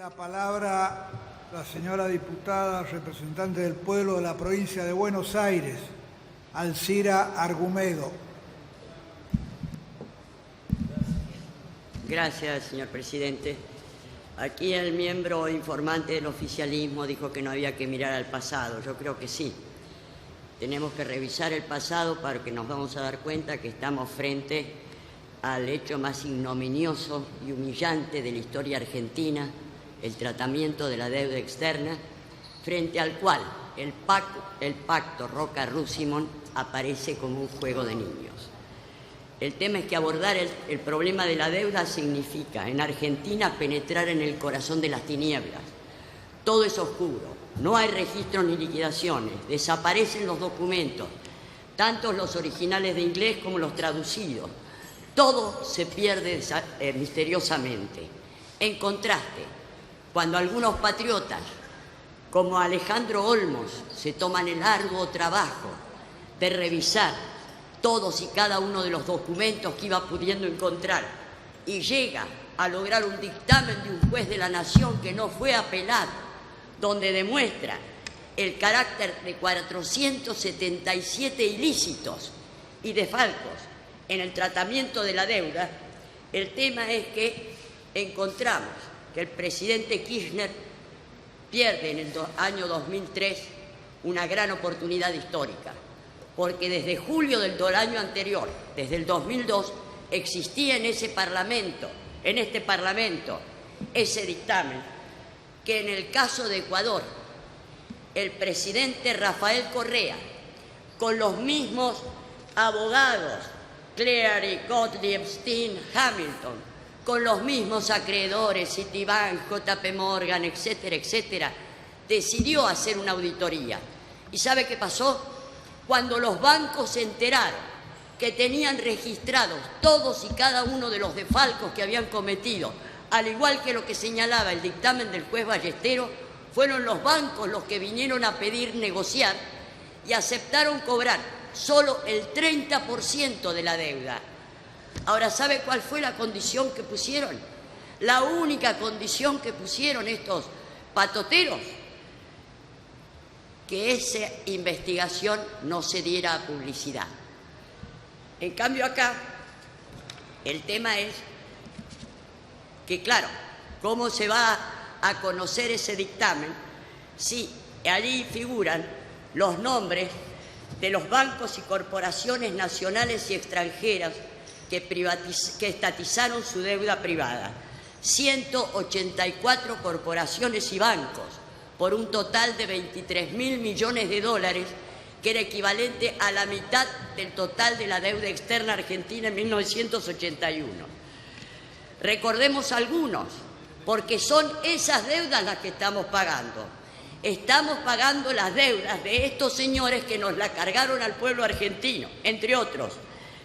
La palabra la señora diputada representante del pueblo de la provincia de Buenos Aires, Alcira Argumedo. Gracias, señor presidente. Aquí el miembro informante del oficialismo dijo que no había que mirar al pasado. Yo creo que sí. Tenemos que revisar el pasado para que nos vamos a dar cuenta que estamos frente al hecho más ignominioso y humillante de la historia argentina, el tratamiento de la deuda externa, frente al cual el pacto Roca-Rusimón aparece como un juego de niños. El tema es que abordar el problema de la deuda significa, en Argentina, penetrar en el corazón de las tinieblas. Todo es oscuro, no hay registros ni liquidaciones, desaparecen los documentos, tanto los originales de inglés como los traducidos. Todo se pierde misteriosamente. En contraste, cuando algunos patriotas, como Alejandro Olmos, se toman el arduo trabajo de revisar todos y cada uno de los documentos que iba pudiendo encontrar y llega a lograr un dictamen de un juez de la Nación que no fue apelado, donde demuestra el carácter de 477 ilícitos y desfalcos en el tratamiento de la deuda, el tema es que encontramos que el presidente Kirchner pierde en el año 2003 una gran oportunidad histórica, porque desde julio del año anterior, desde el 2002, existía en este Parlamento, ese dictamen, que en el caso de Ecuador, el presidente Rafael Correa, con los mismos abogados, Cleary, Gottlieb, Steen, Hamilton, con los mismos acreedores, Citibank, JP Morgan, etcétera, etcétera, decidió hacer una auditoría. ¿Y sabe qué pasó? Cuando los bancos se enteraron que tenían registrados todos y cada uno de los desfalcos que habían cometido, al igual que lo que señalaba el dictamen del juez Ballestero, fueron los bancos los que vinieron a pedir negociar y aceptaron cobrar solo el 30% de la deuda. Ahora, ¿sabe cuál fue la condición que pusieron? La única condición que pusieron estos patoteros, que esa investigación no se diera a publicidad. En cambio acá, el tema es que, claro, ¿cómo se va a conocer ese dictamen si allí figuran los nombres de los bancos y corporaciones nacionales y extranjeras que estatizaron su deuda privada? 184 corporaciones y bancos, por un total de 23.000 millones de dólares, que era equivalente a la mitad del total de la deuda externa argentina en 1981. Recordemos algunos, porque son esas deudas las que estamos pagando. Estamos pagando las deudas de estos señores que nos la cargaron al pueblo argentino, entre otros,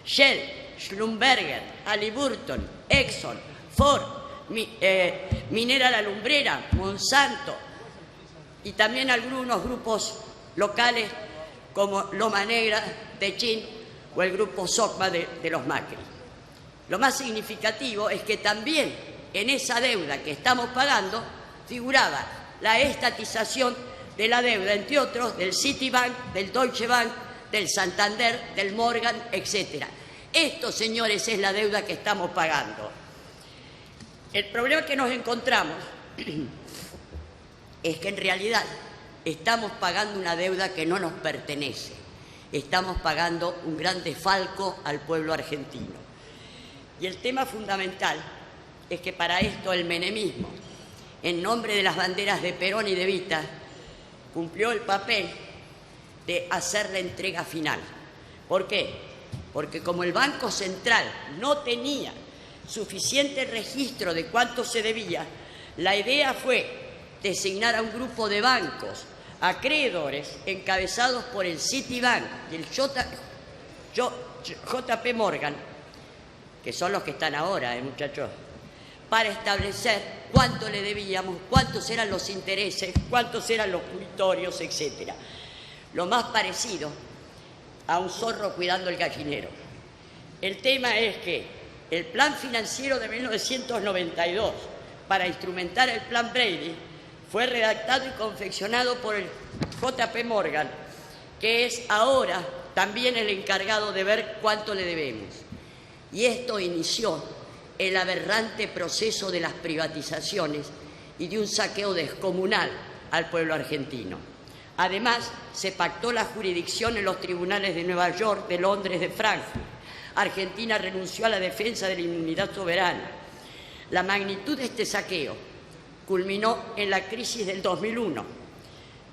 Shell, Schlumberger, Halliburton, Exxon, Ford, Minera La Lumbrera, Monsanto, y también algunos grupos locales como Loma Negra, Techín o el grupo SOCMA de los Macri. Lo más significativo es que también en esa deuda que estamos pagando figuraba la estatización de la deuda, entre otros, del Citibank, del Deutsche Bank, del Santander, del Morgan, etc. Esto, señores, es la deuda que estamos pagando. El problema que nos encontramos es que en realidad estamos pagando una deuda que no nos pertenece. Estamos pagando un gran desfalco al pueblo argentino. Y el tema fundamental es que para esto el menemismo, en nombre de las banderas de Perón y de Evita, cumplió el papel de hacer la entrega final. ¿Por qué? Porque como el Banco Central no tenía suficiente registro de cuánto se debía, la idea fue designar a un grupo de bancos acreedores encabezados por el Citibank y el JP Morgan, que son los que están ahora, muchachos, para establecer cuánto le debíamos, cuántos eran los intereses, cuántos eran los punitorios, etc. Lo más parecido a un zorro cuidando el gallinero. El tema es que el plan financiero de 1992, para instrumentar el Plan Brady fue redactado y confeccionado por el J.P. Morgan, que es ahora también el encargado de ver cuánto le debemos. Y esto inició el aberrante proceso de las privatizaciones y de un saqueo descomunal al pueblo argentino. Además, se pactó la jurisdicción en los tribunales de Nueva York, de Londres, de Frankfurt. Argentina renunció a la defensa de la inmunidad soberana. La magnitud de este saqueo culminó en la crisis del 2001,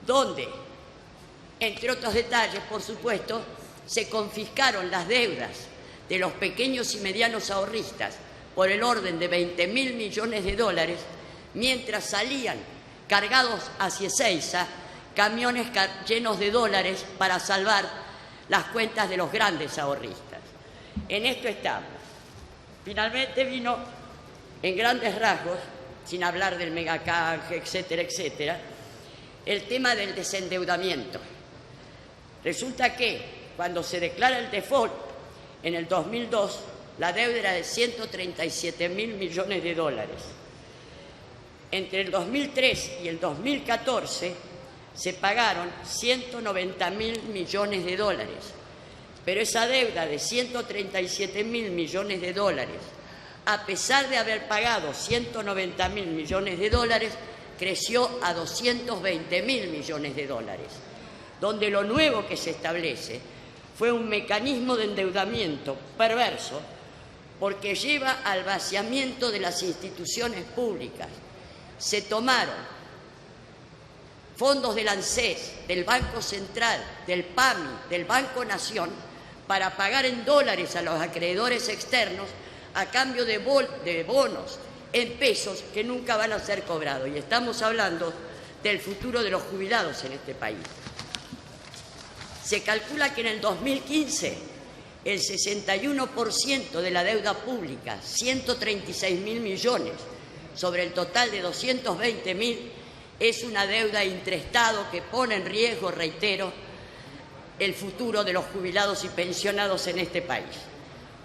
donde, entre otros detalles, por supuesto, se confiscaron las deudas de los pequeños y medianos ahorristas por el orden de 20.000 millones de dólares, mientras salían cargados hacia Ezeiza camiones llenos de dólares para salvar las cuentas de los grandes ahorristas. En esto estamos. Finalmente vino, en grandes rasgos, sin hablar del megacanje, etcétera, etcétera, el tema del desendeudamiento. Resulta que cuando se declara el default en el 2002, la deuda era de 137.000 millones de dólares. Entre el 2003 y el 2014 se pagaron 190.000 millones de dólares, pero esa deuda de 137.000 millones de dólares, a pesar de haber pagado 190.000 millones de dólares, creció a 220.000 millones de dólares, donde lo nuevo que se establece fue un mecanismo de endeudamiento perverso porque lleva al vaciamiento de las instituciones públicas. Se tomaron fondos del ANSES, del Banco Central, del PAMI, del Banco Nación, para pagar en dólares a los acreedores externos a cambio de bonos en pesos que nunca van a ser cobrados. Y estamos hablando del futuro de los jubilados en este país. Se calcula que en el 2015 el 61% de la deuda pública, 136.000 millones, sobre el total de 220.000, es una deuda intraestado que pone en riesgo, reitero, el futuro de los jubilados y pensionados en este país.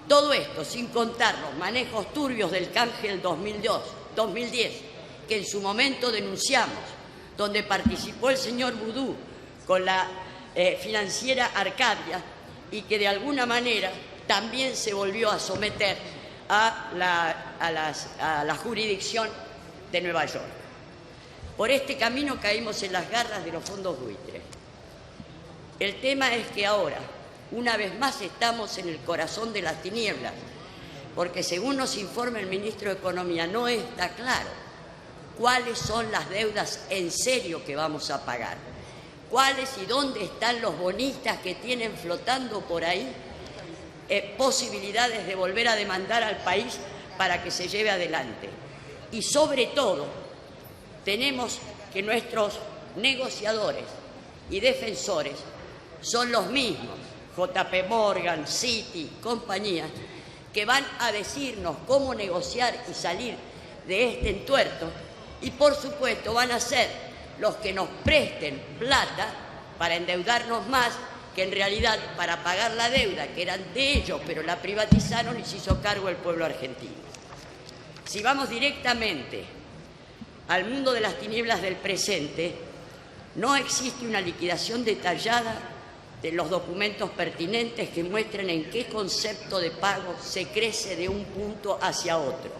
Todo esto sin contar los manejos turbios del canje del 2010, que en su momento denunciamos, donde participó el señor Vudú con la financiera Arcadia y que de alguna manera también se volvió a someter a la jurisdicción de Nueva York. Por este camino caímos en las garras de los fondos buitres. El tema es que ahora, una vez más, estamos en el corazón de las tinieblas, porque según nos informa el ministro de Economía, no está claro cuáles son las deudas en serio que vamos a pagar, cuáles y dónde están los bonistas que tienen flotando por ahí posibilidades de volver a demandar al país para que se lleve adelante. Y sobre todo, tenemos que nuestros negociadores y defensores son los mismos, J.P. Morgan, Citi, compañía, que van a decirnos cómo negociar y salir de este entuerto, y por supuesto van a ser los que nos presten plata para endeudarnos más, que en realidad para pagar la deuda que eran de ellos, pero la privatizaron y se hizo cargo el pueblo argentino. Si vamos directamente al mundo de las tinieblas del presente, no existe una liquidación detallada de los documentos pertinentes que muestren en qué concepto de pago se crece de un punto hacia otro.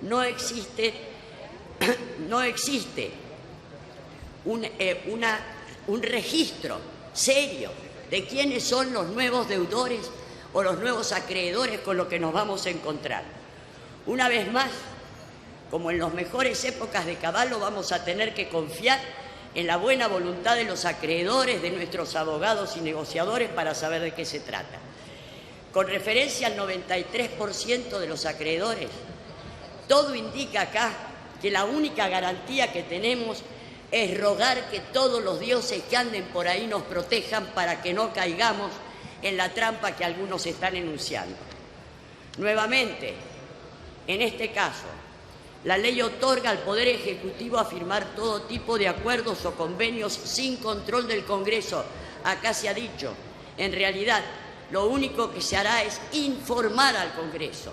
No existe un registro serio de quiénes son los nuevos deudores o los nuevos acreedores con los que nos vamos a encontrar. Una vez más, como en las mejores épocas de Caballo, vamos a tener que confiar en la buena voluntad de los acreedores, de nuestros abogados y negociadores para saber de qué se trata. Con referencia al 93% de los acreedores, todo indica acá que la única garantía que tenemos es rogar que todos los dioses que anden por ahí nos protejan para que no caigamos en la trampa que algunos están enunciando. Nuevamente, en este caso, la ley otorga al Poder Ejecutivo a firmar todo tipo de acuerdos o convenios sin control del Congreso. Acá se ha dicho, en realidad, lo único que se hará es informar al Congreso.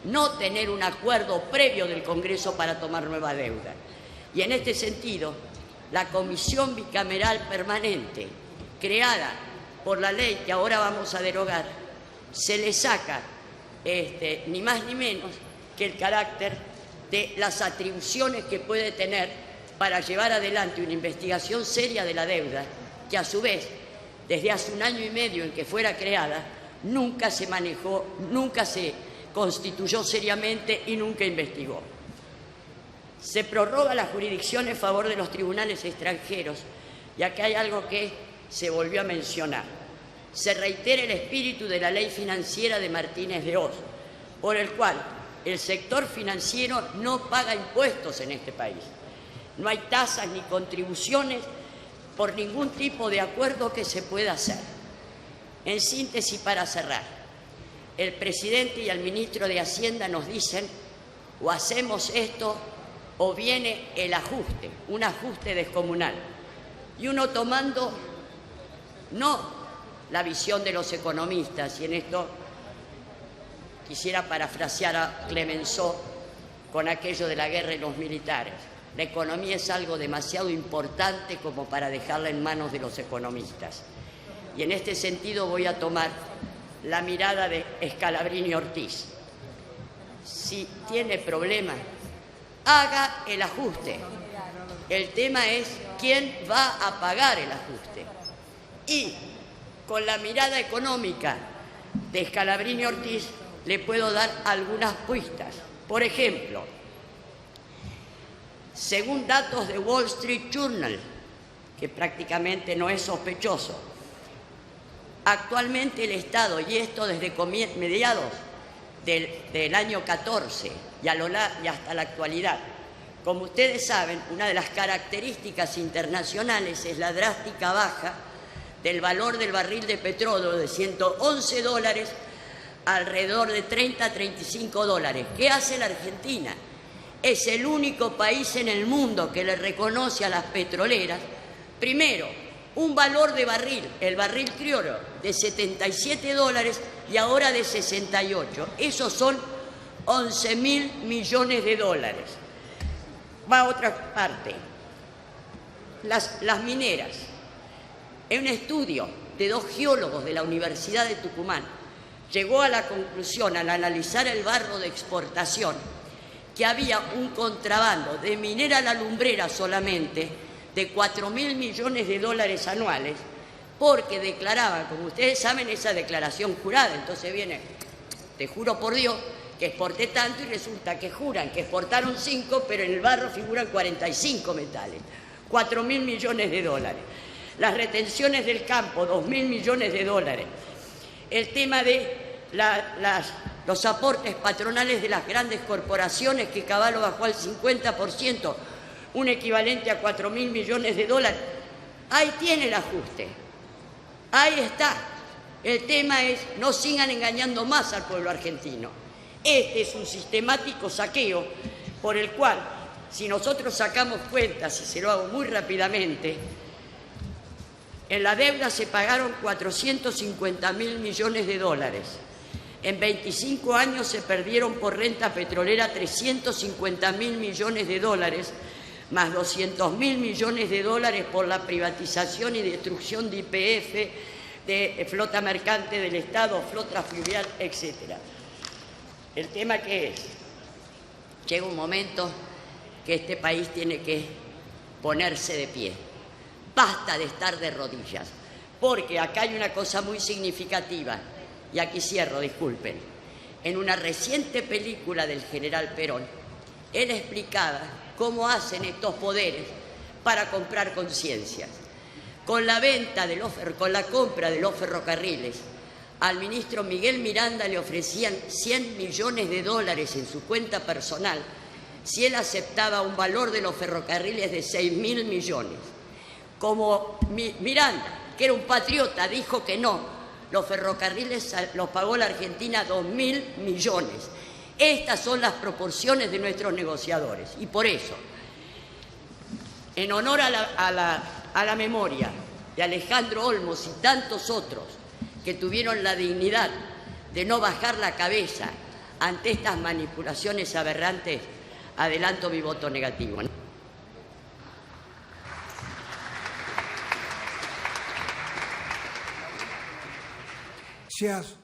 no tener un acuerdo previo del Congreso para tomar nueva deuda. Y en este sentido, la Comisión Bicameral Permanente, creada por la ley que ahora vamos a derogar, se le saca ni más ni menos que el carácter de las atribuciones que puede tener para llevar adelante una investigación seria de la deuda, que a su vez, desde hace 1 año y medio en que fuera creada, nunca se manejó, nunca se constituyó seriamente y nunca investigó. Se prorroga la jurisdicción en favor de los tribunales extranjeros, y acá hay algo que se volvió a mencionar. Se reitera el espíritu de la ley financiera de Martínez de Hoz, por el cual el sector financiero no paga impuestos en este país. No hay tasas ni contribuciones por ningún tipo de acuerdo que se pueda hacer. En síntesis, para cerrar, el presidente y el ministro de Hacienda nos dicen: o hacemos esto o viene el ajuste, un ajuste descomunal. Y uno tomando no la visión de los economistas, y en esto quisiera parafrasear a Clemenceau con aquello de la guerra y los militares. La economía es algo demasiado importante como para dejarla en manos de los economistas. Y en este sentido voy a tomar la mirada de Scalabrini Ortiz. Si tiene problemas, haga el ajuste. El tema es quién va a pagar el ajuste. Y con la mirada económica de Scalabrini Ortiz le puedo dar algunas pistas. Por ejemplo, según datos de Wall Street Journal, que prácticamente no es sospechoso, actualmente el Estado, y esto desde mediados del año 14 y hasta la actualidad, como ustedes saben, una de las características internacionales es la drástica baja del valor del barril de petróleo de $111 alrededor de 30 a 35 dólares. ¿Qué hace la Argentina? Es el único país en el mundo que le reconoce a las petroleras, primero, un valor de barril, el barril criollo, de 77 dólares y ahora de 68. Esos son 11.000 millones de dólares. Va a otra parte. Las mineras. En un estudio de 2 geólogos de la Universidad de Tucumán, llegó a la conclusión, al analizar el barro de exportación, que había un contrabando de minera a la lumbrera solamente de 4.000 millones de dólares anuales, porque declaraban, como ustedes saben, esa declaración jurada. Entonces viene, te juro por Dios que exporté tanto, y resulta que juran que exportaron 5, pero en el barro figuran 45 metales, 4.000 millones de dólares. Las retenciones del campo, 2.000 millones de dólares. El tema de los aportes patronales de las grandes corporaciones, que Cavallo bajó al 50%, un equivalente a 4.000 millones de dólares. Ahí tiene el ajuste. Ahí está. El tema es, no sigan engañando más al pueblo argentino. Este es un sistemático saqueo por el cual, si nosotros sacamos cuentas, y se lo hago muy rápidamente, en la deuda se pagaron 450.000 millones de dólares. En 25 años se perdieron por renta petrolera 350.000 millones de dólares, más 200.000 millones de dólares por la privatización y destrucción de YPF, de flota mercante del Estado, flota fluvial, etc. El tema que es, llega un momento que este país tiene que ponerse de pie. Basta de estar de rodillas, porque acá hay una cosa muy significativa, y aquí cierro, disculpen. En una reciente película del general Perón, él explicaba cómo hacen estos poderes para comprar conciencias. Con la compra de los ferrocarriles, al ministro Miguel Miranda le ofrecían 100 millones de dólares en su cuenta personal si él aceptaba un valor de los ferrocarriles de 6.000 millones. Como Miranda, que era un patriota, dijo que no, los ferrocarriles los pagó la Argentina 2.000 millones. Estas son las proporciones de nuestros negociadores. Y por eso, en honor a la memoria de Alejandro Olmos y tantos otros que tuvieron la dignidad de no bajar la cabeza ante estas manipulaciones aberrantes, adelanto mi voto negativo. Gracias.